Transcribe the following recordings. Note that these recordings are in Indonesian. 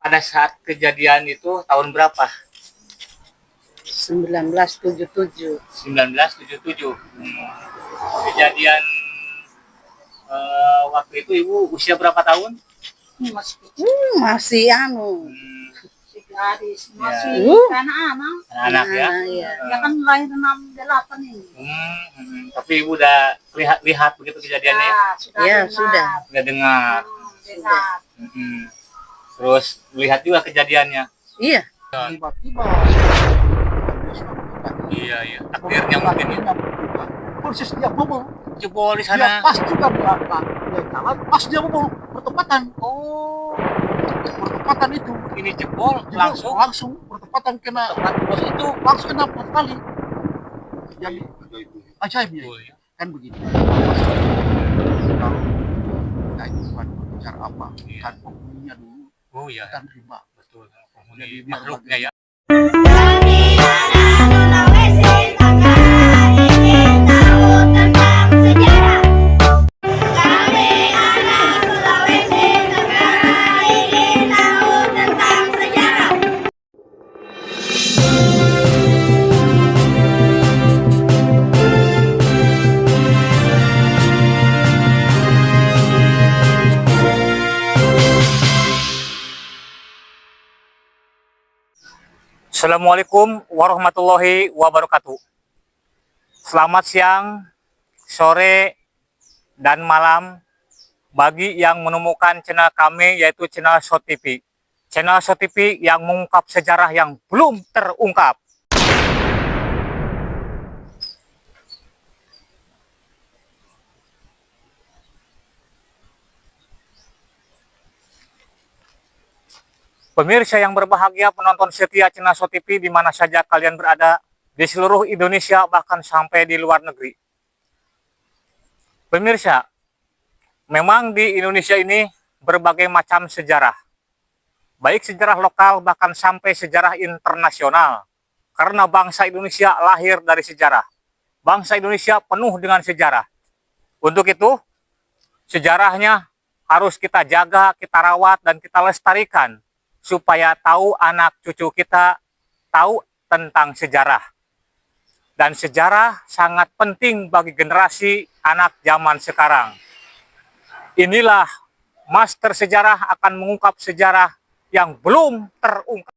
pada saat kejadian itu tahun berapa? 1977. 1977. Kejadian waktu itu Ibu usia berapa tahun? Masih anu. Gadis, masih Ya. Anak-anak ya. Iya. Ya kan lahir 68 ini. Tapi Ibu udah lihat begitu kejadiannya? Ya, sudah. Udah dengar. Sudah. Terus lihat juga kejadiannya. Iya. Tiba-tiba Iya. Takdirnya mungkin ya. persis dia bobol. Jebol di Dia sana. pas juga berangkat dia jalan, pas dia bobol bertepatan. Oh, Bertepatan itu. ini jebol Itu langsung bertepatan kena tempat bos itu. langsung kena 4 kali. Jadi ajaibnya Betul, ya. kan begitu. Nah itu bukan berbicara apa, Iya. kan penghuninya dulu Oh iya, kan riba. betul. Penghuni Jadi biar makhluknya ya. Kami anak Sulawesi Tenggara ingin tahu tentang sejarah. Kami anak Sulawesi Tenggara ingin tahu tentang sejarah. Assalamualaikum warahmatullahi wabarakatuh. Selamat siang, sore, dan malam bagi yang menemukan channel kami, yaitu channel Shot TV. Channel Shot TV yang mengungkap sejarah yang belum terungkap. Pemirsa yang berbahagia, penonton setia channel Shot TV di mana saja kalian berada di seluruh Indonesia, bahkan sampai di luar negeri. Pemirsa, memang di Indonesia ini berbagai macam sejarah. Baik sejarah lokal bahkan sampai sejarah internasional. Karena bangsa Indonesia lahir dari sejarah. Bangsa Indonesia penuh dengan sejarah. Untuk itu, sejarahnya harus kita jaga, kita rawat, dan kita lestarikan. Supaya tahu anak cucu kita tahu tentang sejarah. Dan sejarah sangat penting bagi generasi anak zaman sekarang. Inilah Master Sejarah akan mengungkap sejarah yang belum terungkap.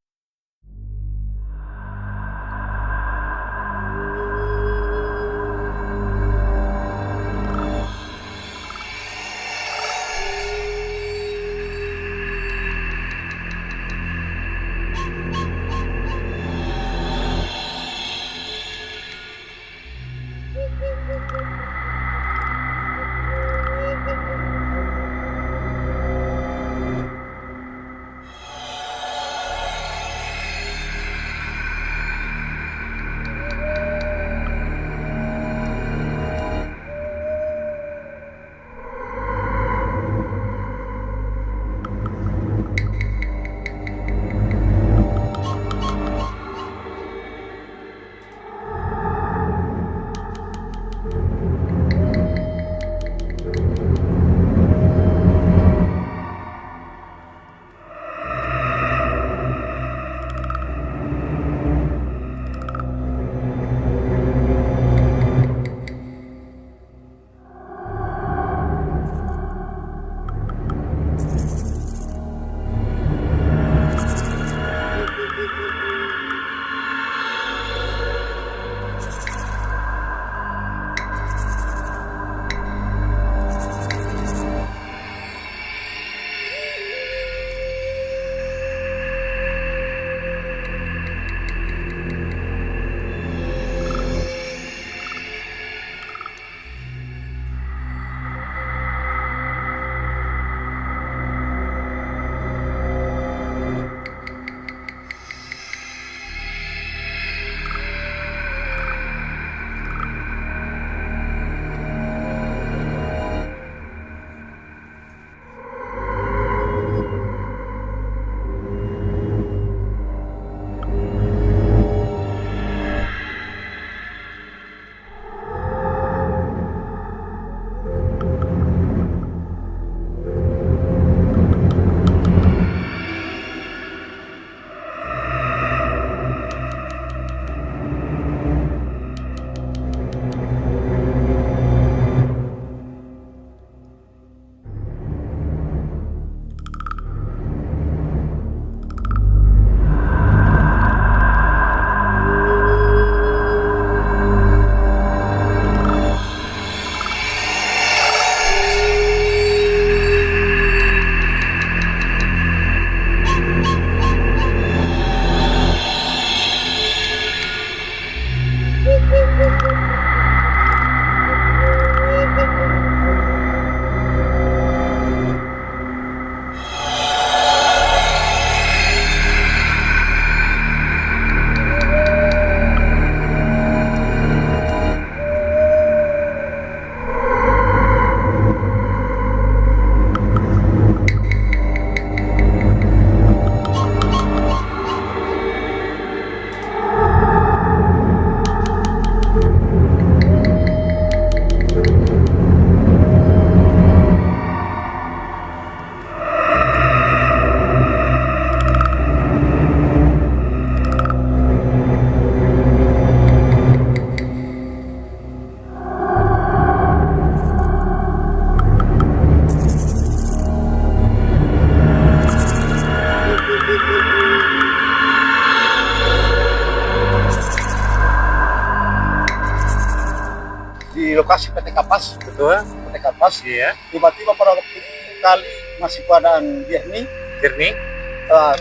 lokasi PT Kapas, Betul. PT Kapas. Iya. Tiba-tiba pada waktu itu kali masih keadaan jernih, Jernih.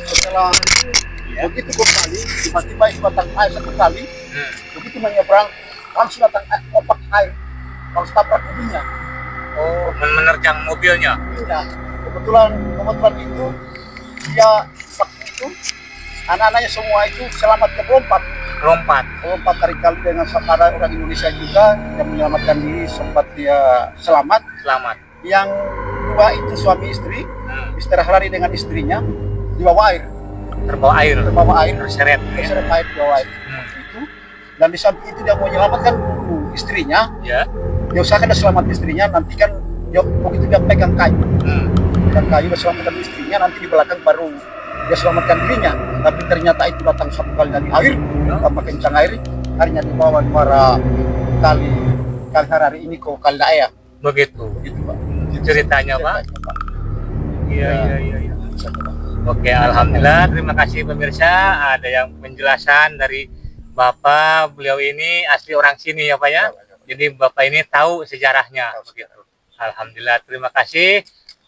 setelah itu Iya. begitu kembali, tiba-tiba itu datang air satu kali, Hmm. begitu menyeberang langsung datang opak air, langsung tabrak mobilnya. Oh, menerjang mobilnya. Iya, kebetulan itu dia waktu itu anak-anaknya semua itu selamat melompat Lompat. dari kali dengan ada orang Indonesia juga yang menyelamatkan diri, sempat dia selamat. Selamat. Yang dua itu suami istri istirahat lari dengan istrinya di bawah air, Terbawa air. Terseret. Ya. terseret air di bawah air itu. Dan di samping itu dia mau menyelamatkan dulu istrinya, Ya. dia usahakan dia selamat istrinya, nanti kan dia begitu dia pegang kayu, dia selamatkan istrinya, nanti di belakang baru dia selamatkan dirinya. Tapi ternyata itu datang satu kali dari air, tambah kencang air, akhirnya dibawa para kali hari ini ke Kaldaya. Begitu. Gitu, Pak. Ceritanya, Pak. Ya. Iya. Oke, alhamdulillah. Terima kasih pemirsa. Ada yang penjelasan dari Bapak. Beliau ini asli orang sini ya, Pak ya. Jadi Bapak ini tahu sejarahnya. Begitu. Alhamdulillah. Terima kasih.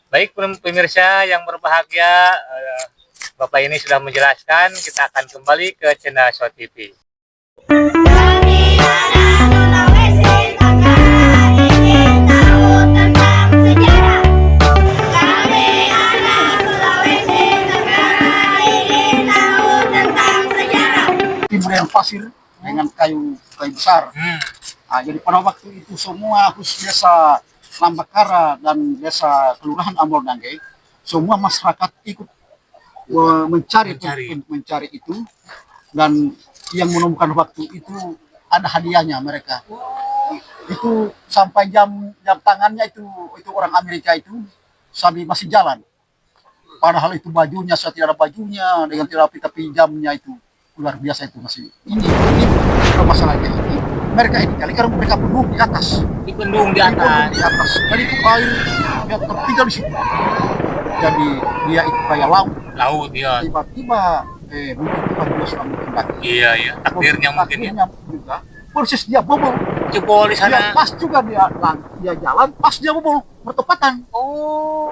Baik pemirsa yang berbahagia, Bapak ini sudah menjelaskan. Kita akan kembali ke channel Show TV. Kami anak Sulawesi Tenggara ingin tahu tentang sejarah. Kami anak Sulawesi Tenggara ingin tahu tentang sejarah. Timur yang pasir dengan kayu besar. Jadi pada waktu itu semua khusus desa Lambakara dan desa Kelurahan Ambol Nangge, semua masyarakat ikut mencari itu, dan yang menemukan waktu itu ada hadiahnya mereka. Itu sampai jam tangannya itu orang Amerika itu sambil masih jalan. Padahal itu bajunya, saya tidak ada bajunya dengan terapi, tapi jamnya itu luar biasa itu masih. Ini masalahnya ini. Mereka ini kali karena mereka bendung di atas. Dibendung di atas. Di atas. Jadi itu air yang tertinggal di situ. Jadi dia itu kayak Laut ya. tiba-tiba mungkin Tuhan dia sudah menghendaki. Iya. Takdirnya mungkin ya. Takdirnya juga. Persis dia bobol. Jebol di Dia sana. pas juga dia jalan, pas dia bobol bertepatan. Oh,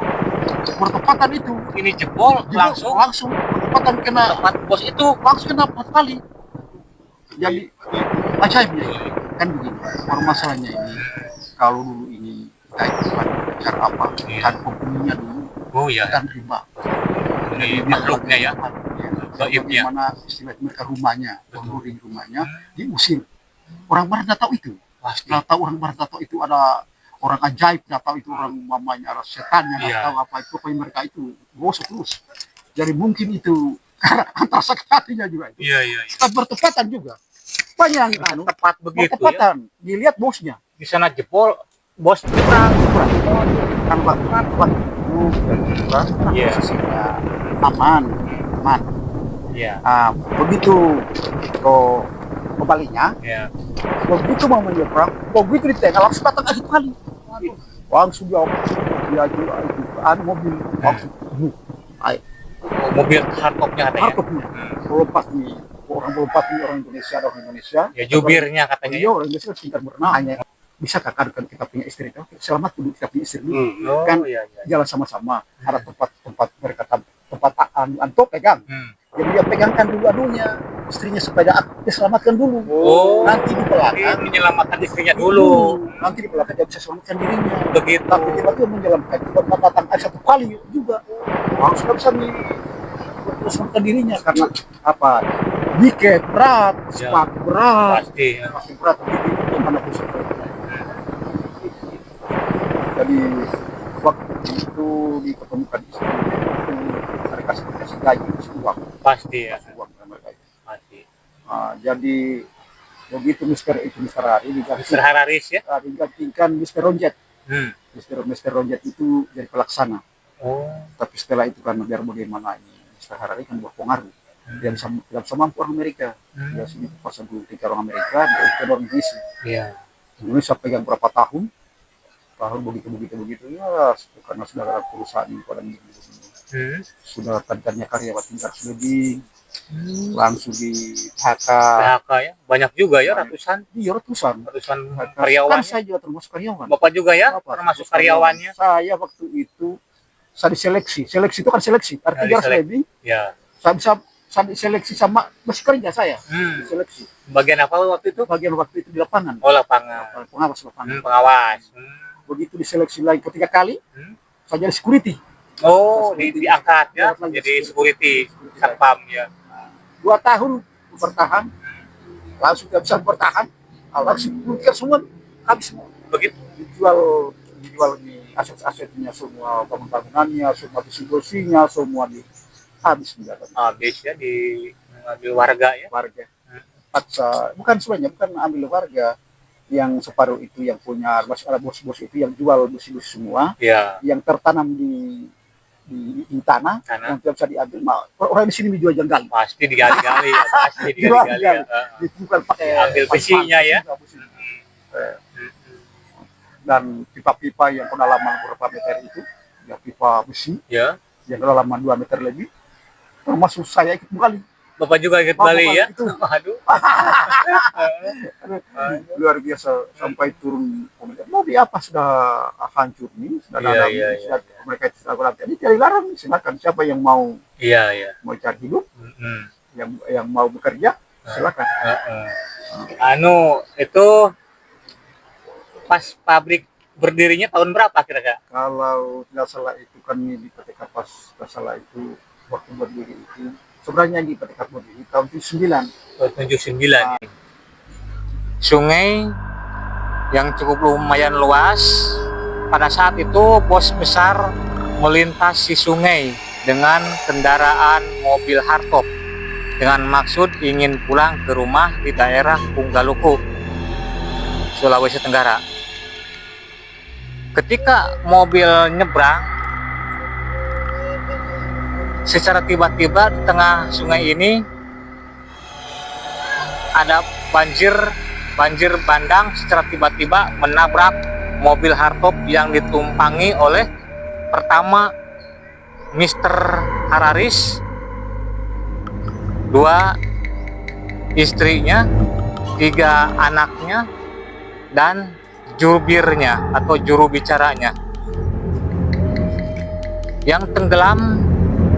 Bertepatan itu. ini jebol Jadi langsung bertepatan kena tempat bos itu. langsung kena 4 kali. Jadi ajaibnya kan begini. Baru masalahnya ini kalau dulu ini kita itu kan cara apa? Kan penghuninya dulu Oh iya. kan riba. Ini makhluknya ya. Gaibnya. Bagaimana istilah mereka rumahnya, penghuni rumahnya diusir. Orang barat nggak tahu itu. Pasti. Nggak tahu orang barat nggak tahu itu ada orang ajaib, nggak tahu itu orang mamanya ada setannya, nggak Iya. tahu apa itu. Pokoknya mereka itu gosok terus. Jadi mungkin itu karena antara sakit hatinya juga itu. Iya. Tetap bertepatan juga. Banyak yang Tepat begitu ya. bertepatan. Dilihat bosnya. Di sana jebol, bos nyebrang. Kan waktu Iya. posisinya aman. Iya. Begitu kembalinya, Iya. begitu mau menyeberang, begitu di tengah langsung datang air kali. Langsung dia itu mobil langsung air Mobil hardtopnya katanya. hartopnya orang Indonesia. Ya jubirnya katanya. Iya, orang Indonesia pintar berenang. Hanya bisa kakak kita punya istri, selamat dulu kita punya istri dulu. Oh, Kan iya. jalan sama-sama, ada tempat mereka tempat anto pegang. Jadi dia pegangkan dulu anunya, istrinya supaya dia selamatkan dulu. Oh, Nanti di belakang menyelamatkan istrinya dulu. Nanti di belakang dia bisa selamatkan dirinya. Begitu. Tapi tiba-tiba menyelamatkan juga datang air 1 kali juga. Langsung bisa selamatkan dirinya karena apa? Diket berat, Ya. sepatu berat, Pasti. Ya. pasti berat begitu itu mana bisa. Jadi waktu itu diketemukan istri itu mereka kasih gaji, kasih uang, Pasti ya. kasih uang sama mereka itu. Pasti. Jadi begitu Mister Hari Mr. Hararis ya. digantikan Mister Ronjet. Hmm. Mister Ronjet itu jadi pelaksana. Oh. Tapi setelah itu kan biar bagaimana ini Mister Harari kan berpengaruh. Dia bisa mampu orang Amerika. Dia sini pasang dulu 3 orang Amerika, dia orang Indonesia. Iya. Indonesia pegang berapa tahun begitu ya karena sudah ada perusahaan pada minggu. Sudah kerjanya karyawan tingkat lebih langsung di PHK. PHK ya, banyak juga ya, ratusan Iya, ratusan karyawan. karyawan. Saya juga termasuk karyawan. Bapak juga ya, Bapak, termasuk terus karyawannya. Saya waktu itu saya diseleksi. Seleksi itu kan seleksi. Artinya diseleksi. lebih Ya. saya diseleksi sama masih kerja saya. Diseleksi. Bagian apa waktu itu? Bagian waktu itu di lapangan. Oh, lapangan. Pengawas lapangan. Pengawas. Begitu diseleksi lagi ketiga kali, saya jadi security. Oh, diangkat ya, Diangkat lagi jadi security, satpam ya. 2 tahun bertahan, langsung tidak bisa bertahan, langsung keluar semua, habis semua. Begitu. Dijual di aset-asetnya semua, bangunannya, semua besi-besinya, semua habis mendapat Habis ya diambil warga ya. warga. Bukan sebenarnya, bukan ambil warga, yang separuh itu yang punya bos-bos itu yang jual besi-besi semua, Ya. yang tertanam di tanah, yang tidak bisa diambil. Orang di sini jual jenggal. Pasti digali-gali ya, pasti digali-gali ya. Bukan pakai Ambil besinya ya. Dan pipa-pipa yang kedalaman beberapa meter itu, ya pipa besi Ya. yang kedalaman 2 meter lebih, termasuk saya ikut kembali. Bapak juga ikut Bapak Bali ya. itu. Aduh. Luar biasa sampai turun komentar. Mau di apa sudah hancur nih, sudah Iya, dalam, iya, sudah mereka tidak berarti. Ini tidak dilarang, silakan siapa yang mau Iya. cari hidup, Mm-mm. yang mau bekerja, silakan. Anu itu pas pabrik berdirinya tahun berapa kira-kira? Kalau tidak salah itu kami di PT Kapas, tidak salah itu waktu berdiri itu sebenarnya di PT Kapas berdiri tahun 79. Tahun 79. Sungai yang cukup lumayan luas. Pada saat itu bos besar melintasi sungai dengan kendaraan mobil hardtop dengan maksud ingin pulang ke rumah di daerah Punggaluku, Sulawesi Tenggara. Ketika mobil nyebrang, secara tiba-tiba di tengah sungai ini ada banjir bandang secara tiba-tiba menabrak mobil hardtop yang ditumpangi oleh pertama Mr. Hararis, 2 istrinya, 3 anaknya, dan jubirnya atau juru bicaranya. Yang tenggelam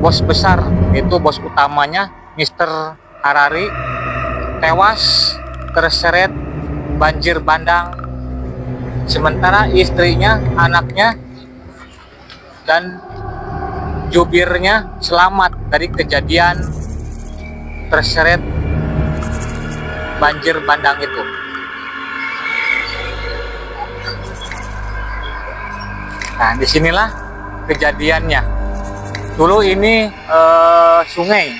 bos besar, itu bos utamanya Mr. Harari, tewas terseret banjir bandang, sementara istrinya, anaknya, dan jubirnya selamat dari kejadian terseret banjir bandang itu. Nah, disinilah kejadiannya. Dulu ini sungai.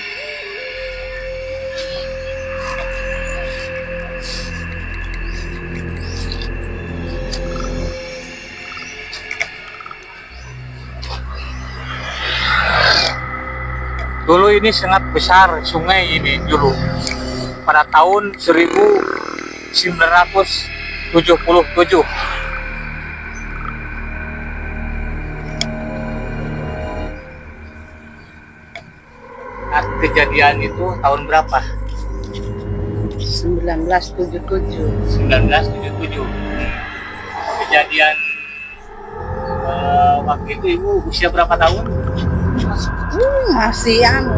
Dulu ini sangat besar sungai ini dulu. Pada tahun 1977. Kejadian itu tahun berapa? 1977. 1977. Kejadian waktu itu ibu usia berapa tahun? Masih anu.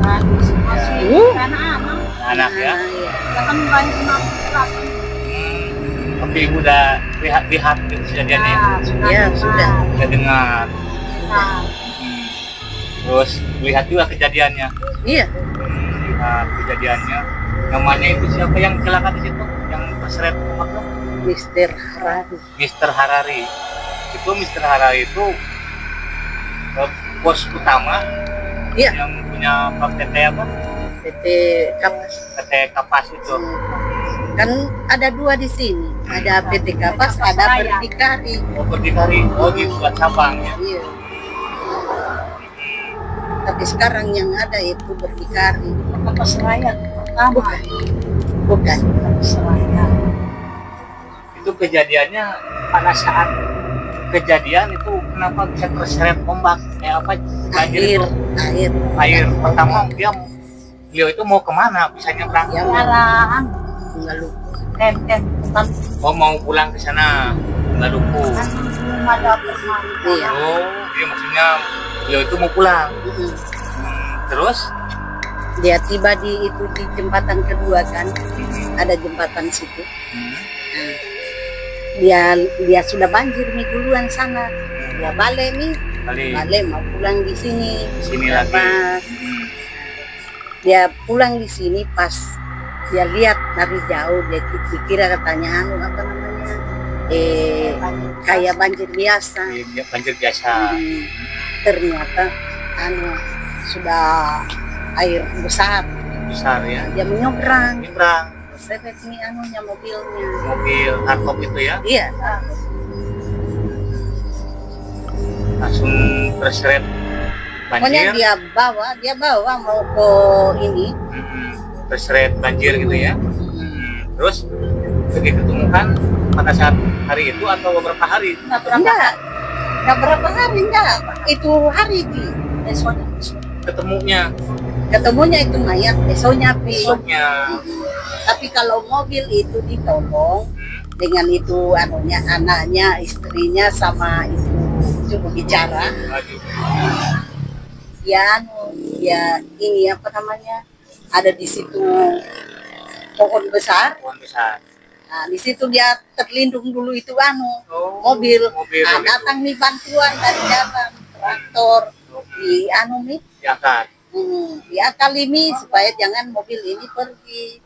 Masih anak-anak. Anak ya. Kita kan lahir 68. Tapi ibu udah lihat kejadiannya. Ya, sudah. Udah dengar. Nah, Terus lihat juga kejadiannya. Iya. Nah, kejadiannya. Namanya itu siapa yang celaka di situ? Yang terseret motor? Mr. Harari. Mr. Harari. Itu Mr. Harari itu bos utama. Iya. Yang punya PT apa? PT Kapas. PT Kapas itu. Kan ada 2 di sini. Ada PT Kapas, ada Berdikari. Oh, berdikari. Oh, di buat cabang ya. Iya. Tapi sekarang yang ada itu Berdikari. Kapas Raya pertama. Bukan. Kapas Raya. Itu kejadiannya pada saat kejadian itu kenapa bisa terseret ombak kayak apa banjir Air, itu? air. Air pertama beliau itu mau kemana bisa nyebrang? Ya, Jalan. Lalu Ten. Bukan Oh mau pulang ke sana nggak lupa. kan belum ada permainan. Iya. Oh jadi maksudnya beliau itu mau pulang. Terus dia tiba di itu di jembatan kedua kan, ada jembatan situ. Nah, dia sudah banjir nih duluan sana. Dia balik nih, balik mau pulang di sini. Sini lagi. Pas dia pulang di sini pas dia lihat dari jauh dia dikira katanya anu apa namanya kayak banjir biasa. Banjir biasa. Ternyata anu sudah air besar Ya. dia menyeberang Nyebrang seret nih anunya mobilnya. mobil hardtop itu ya Iya, langsung terseret pokoknya banjir. dia bawa mau ke ini. Terseret banjir gitu ya. Terus begitu ketemukan pada saat hari itu atau beberapa hari? Enggak berapa hari, enggak itu hari di ketemunya itu mayat besoknya. Besoknya. Tapi kalau mobil itu ditolong dengan itu anunya anaknya, istrinya sama itu juru bicara. Ya ini apa namanya? Ada di situ pohon besar. Nah, di situ dia terlindung dulu itu mobil. Nah, datang nih bantuan dari jalan traktor di nih Diangkat. dia kali ini supaya jangan mobil ini pergi.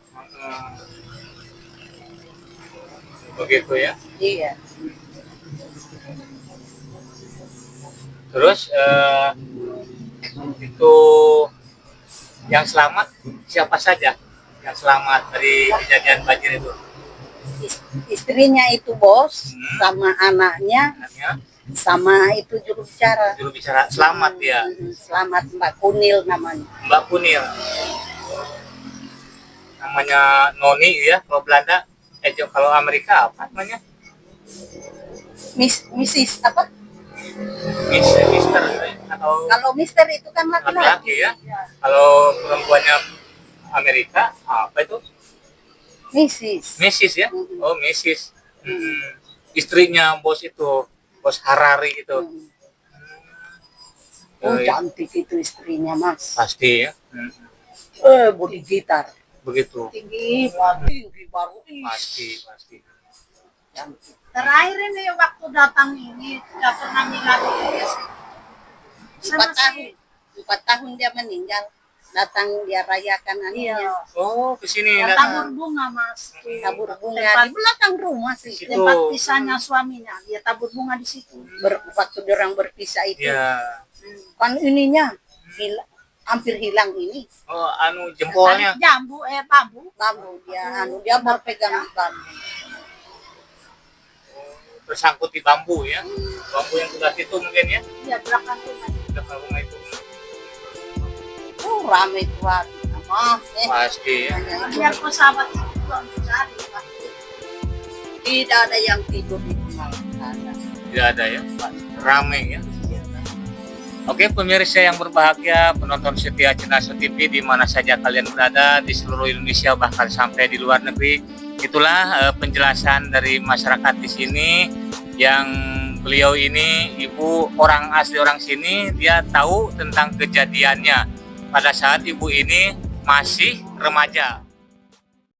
Begitu ya. Iya. Terus itu yang selamat siapa saja yang selamat dari kejadian banjir itu? Istrinya itu bos sama anaknya sama itu juru bicara. Juru bicara selamat ya. Selamat Mbak Kunil namanya. Mbak Kunil. Namanya Noni ya kalau Belanda. Kalau Amerika apa namanya? Mrs. apa? Mister atau Kalau Mister itu kan laki-laki. laki-laki ya. Kalau perempuannya Amerika apa itu? Mrs. ya. Oh Mrs. Istrinya bos itu, bos Harari itu. Oh cantik itu istrinya Mas. Pasti ya. Body gitar. Begitu. Tinggi baru. Pasti. Cantik. Terakhir ini waktu datang ini tidak pernah ngilang. 4 tahun dia meninggal. Datang dia rayakan anunya. Oh kesini Tabur bunga mas. Tabur bunga Tempat, di belakang rumah sih. Situ. tempat pisahnya suaminya. Dia tabur bunga di situ. Waktu orang berpisah itu. Ya. Kan ininya hampir hilang ini. Oh jempolnya. Jambu bambu. Bambu dia berpegang bambu. Tersangkut di bambu ya. Bambu yang sudah situ mungkin ya. Dia belakang rumah. Belakang rumah itu. Ramai tuan. Pasti ya. Biar kau sahabat itu cari. Tidak ada yang tidur di rumah. Tidak ada ya. Ramai ya. Oke pemirsa yang berbahagia, penonton setia Jenasa TV di mana saja kalian berada di seluruh Indonesia bahkan sampai di luar negeri. Itulah penjelasan dari masyarakat di sini yang beliau ini ibu orang asli orang sini, dia tahu tentang kejadiannya pada saat ibu ini masih remaja.